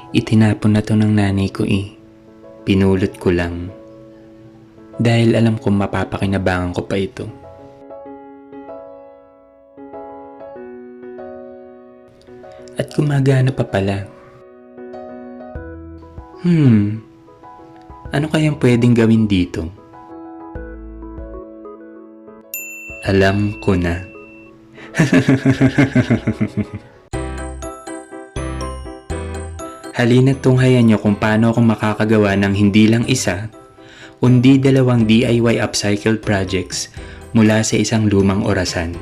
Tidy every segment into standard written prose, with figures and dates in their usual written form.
Itinapon na to ng nanay ko eh. Pinulot ko lang. Dahil alam kong mapapakinabangan ko pa ito. At gumagana pa pala. Ano kayang pwedeng gawin dito? Alam ko na. Halina't tunghayan niyo kung paano ako makakagawa ng hindi lang isa, kundi 2 DIY upcycle projects mula sa isang lumang orasan.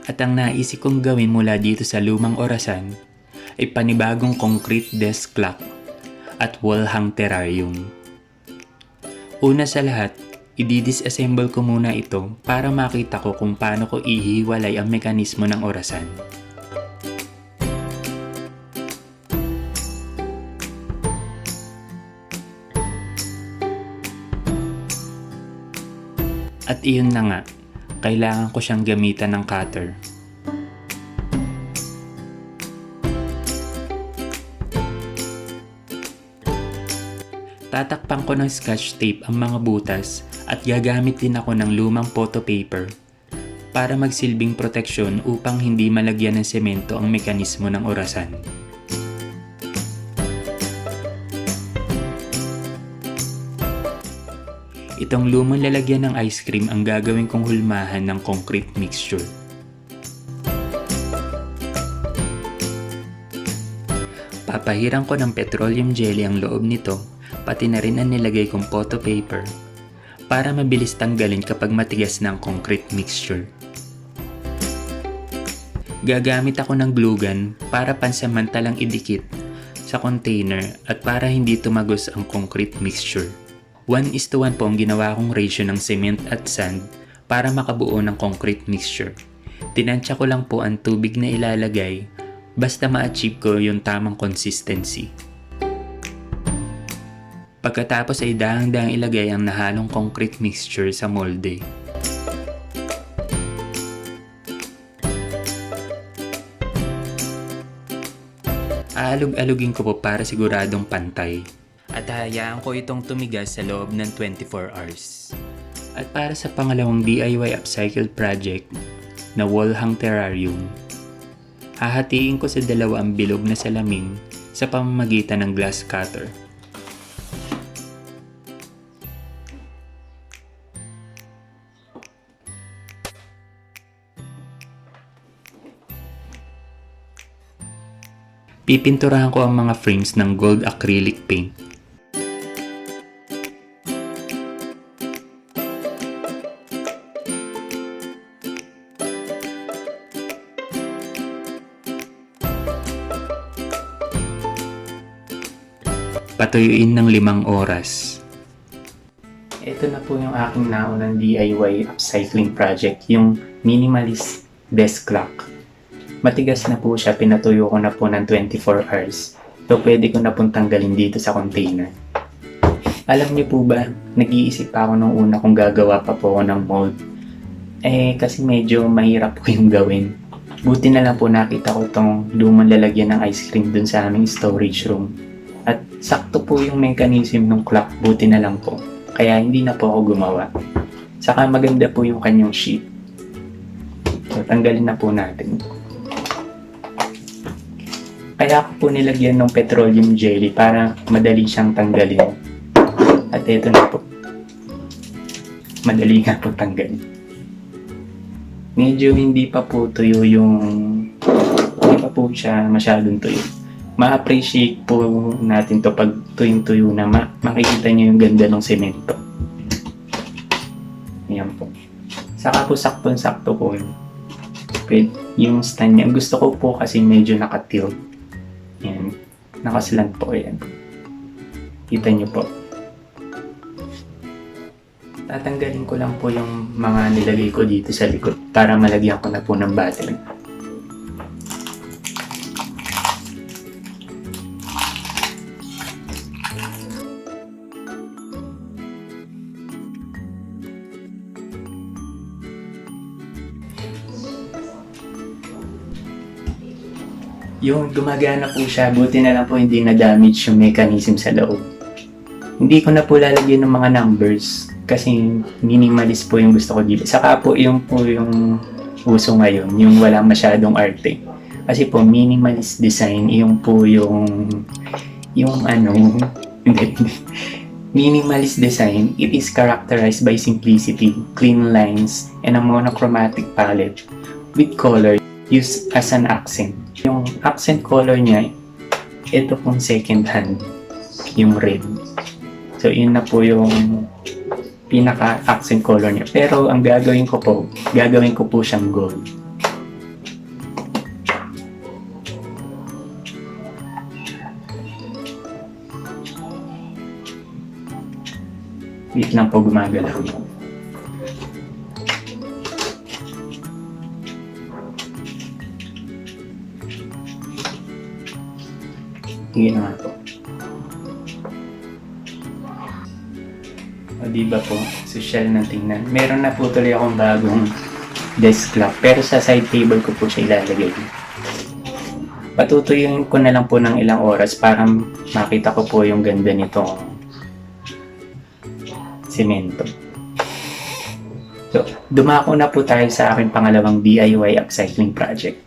At ang naisip kong gawin mula dito sa lumang orasan ay panibagong concrete desk clock at wall hang terrarium. Una sa lahat, i-disassemble ko muna ito para makita ko kung paano ko ihiwalay ang mekanismo ng orasan. At iyon na nga, kailangan ko siyang gamitan ng cutter. Tatakpan ko ng scotch tape ang mga butas at gagamit din ako ng lumang photo paper para magsilbing proteksyon upang hindi malagyan ng semento ang mekanismo ng orasan. Itong lumang lalagyan ng ice cream ang gagawin kong hulmahan ng concrete mixture. Papahiran ko ng petroleum jelly ang loob nito, pati na rin ang nilagay kong photo paper para mabilis tanggalin kapag matigas na ang concrete mixture. Gagamit ako ng glue gun para pansamantalang idikit sa container at para hindi tumagos ang concrete mixture. 1:1 po ang ginawa kong ratio ng cement at sand para makabuo ng concrete mixture. Tinansya ko lang po ang tubig na ilalagay basta ma-achieve ko yung tamang consistency. Pagkatapos ay dahang-dahang ilagay ang nahalong concrete mixture sa molde. Aalog-alugin ko po para siguradong pantay. At hayaan ko itong tumigas sa loob ng 24 hours. At para sa pangalawang DIY upcycle project na wall hang terrarium, hahatiin ko sa 2 ang bilog na salamin sa pamamagitan ng glass cutter. Pipinturahan ko ang mga frames ng gold acrylic paint. Patuyuin ng 5 oras. Ito na po yung aking naunang DIY upcycling project, yung minimalist desk clock. Matigas na po siya, pinatuyo ko na po ng 24 hours. So pwede ko na pong tanggalin dito sa container. Alam niyo po ba, nag-iisip pa ako nung una kung gagawa pa po ako ng mold. Kasi medyo mahirap po yung gawin. Buti na lang po nakita ko itong lumang lalagyan ng ice cream dun sa aming storage room. At sakto po yung mechanism ng clock, buti na lang po. Kaya hindi na po ako gumawa. Saka maganda po yung kanyang sheet. So tanggalin na po natin. Kaya ako po nilagyan ng petroleum jelly para madali siyang tanggalin. At ito na po. Madali nga po tanggalin. Medyo hindi pa po tuyo hindi pa po siya masyadong tuyo. Ma-appreciate po natin to pag tuyong-tuyo na makikita niyo yung ganda ng semento. Ayan po. Saka po sakto-sakto po yung stand niya. Gusto ko po kasi medyo nakatilt. Ayan. Nakaslant po. Ayan. Kita niyo po. Tatanggalin ko lang po yung mga nilagay ko dito sa likod para malagyan ko na po ng battery. Yung gumagana po siya, buti na lang po hindi na-damage yung mechanism sa loob. Hindi ko na po lalagyan ng mga numbers kasi minimalist po yung gusto ko dito. Saka po yung uso ngayon, yung wala masyadong arte. Kasi po minimalist design, yung po yung ano, hindi. Minimalist design, it is characterized by simplicity, clean lines, and a monochromatic palette with color used as an accent. Yung accent color niya, ito pong second hand, yung red. So, yun na po yung pinaka-accent color niya. Pero, ang gagawin ko po siyang gold. Wait lang po, gumagalaw yun. Sige na nga po. O diba po, social ng tingnan. Meron na po tuloy akong bagong desk clock. Pero sa side table ko po siya ilalagay. Patutuyuin ko na lang po ng ilang oras para makita ko po yung ganda nitong semento. So, dumako na po tayo sa aking pangalawang DIY upcycling project.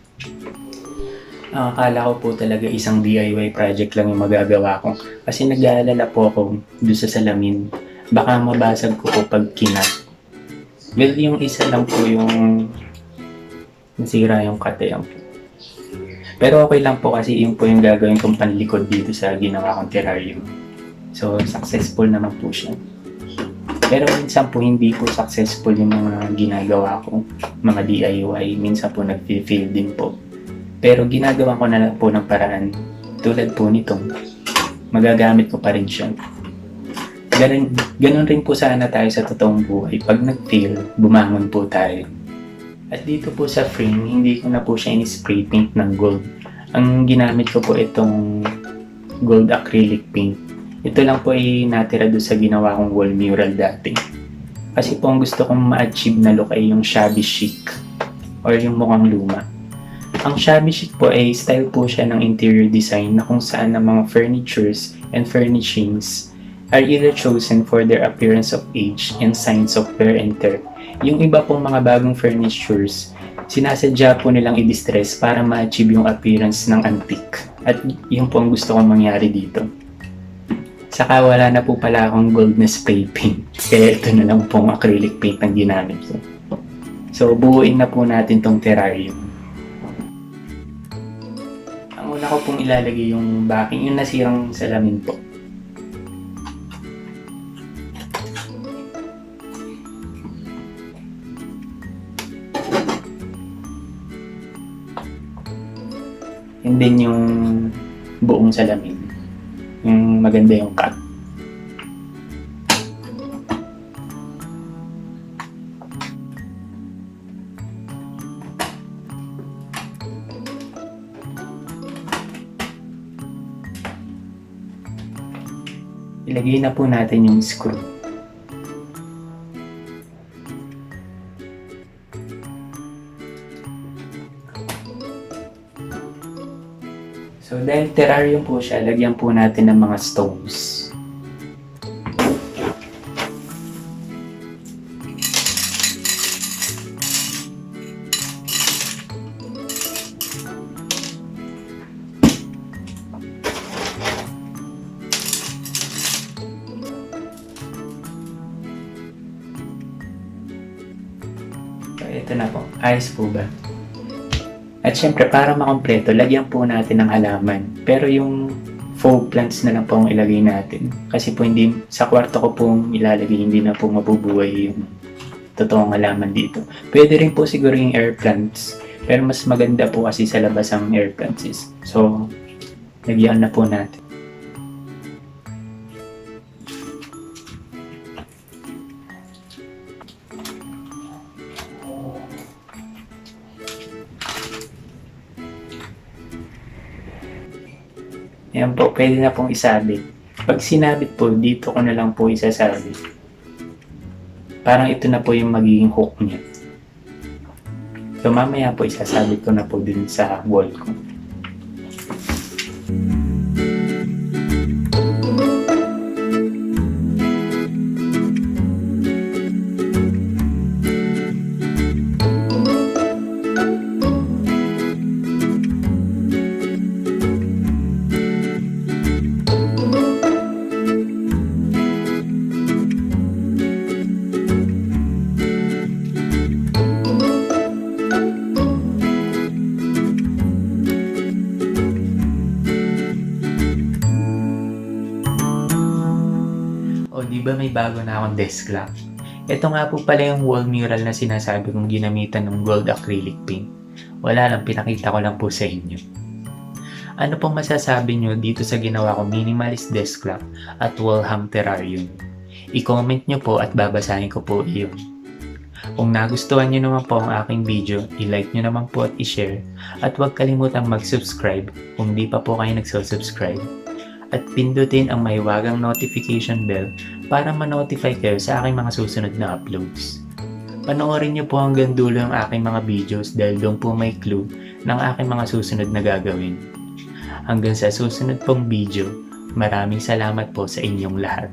Akala ko po talaga isang DIY project lang yung magagawa ko. Kasi nag-aalala po ako doon sa salamin. Baka mabasag ko po pag kinat. Well, yung isa lang po yung nasira yung katayang po. Pero okay lang po kasi yung po yung gagawin kong panlikod dito sa ginawa kong terrarium. So, successful naman po siya. Pero minsan po hindi po successful yung mga ginagawa ko, mga DIY. Minsan po nag-fail din po. Pero ginagawa ko na lang po ng paraan. Tulad po nitong, magagamit ko pa rin siya. Ganun rin po sana tayo sa totoong buhay. Pag nag-fail, bumangon po tayo. At dito po sa frame, hindi ko na po siya in-spray paint ng gold. Ang ginamit ko po itong gold acrylic paint. Ito lang po ay natira doon sa ginawa kong wall mural dati. Kasi po ang gusto kong ma-achieve na look ay yung shabby chic or yung mukhang luma. Ang shabby chic po ay style po siya ng interior design na kung saan ang mga furnitures and furnishings are either chosen for their appearance of age and signs of wear and tear. Yung iba pong mga bagong furnitures, sinasadya po nilang i-distress para ma-achieve yung appearance ng antique. At yun po ang gusto kong mangyari dito. Saka wala na po pala akong gold na spray paint. Kaya ito na lang pong acrylic paint ang ginamit ko. So buuin na po natin tong terrarium. Ang una ko pong ilalagay yung backing, yung nasirang salamin po. And then yung buong salamin. Yung maganda yung cut. Ilagay na po natin yung screw. So dahil terrarium po siya, lagyan po natin ng mga stones. So ito na po, ayos po ba? At syempre, para makompleto, lagyan po natin ng halaman. Pero yung faux plants na lang po ang ilagay natin. Kasi po hindi, sa kwarto ko pong ilalagay, hindi na po mabubuhay yung totoong halaman dito. Pwede rin po siguro yung air plants. Pero mas maganda po kasi sa labas ang air plants is. So, lagyan na po natin. Ayan po, pwede na pong isabit. Pag sinabit po, dito ko na lang po isasabit. Parang ito na po yung magiging hook niya. So mamaya po isasabit ko na po dun sa wall ko. O di ba may bago na akong desk lamp? Ito nga po pala yung wall mural na sinasabi kong ginamitan ng gold acrylic paint. Wala lang, pinakita ko lang po sa inyo. Ano pong masasabi nyo dito sa ginawa ko minimalist desk lamp at wall hang terrarium? I-comment nyo po at babasahin ko po iyon. Kung nagustuhan nyo naman po ang aking video, i-like nyo naman po at i-share. At huwag kalimutang mag-subscribe kung di pa po kayo nagsusubscribe. At pindutin ang mahiwagang notification bell para ma-notify kayo sa aking mga susunod na uploads. Panoorin niyo po hanggang dulo ang aking mga videos dahil doon po may clue ng aking mga susunod na gagawin. Hanggang sa susunod pong video, maraming salamat po sa inyong lahat.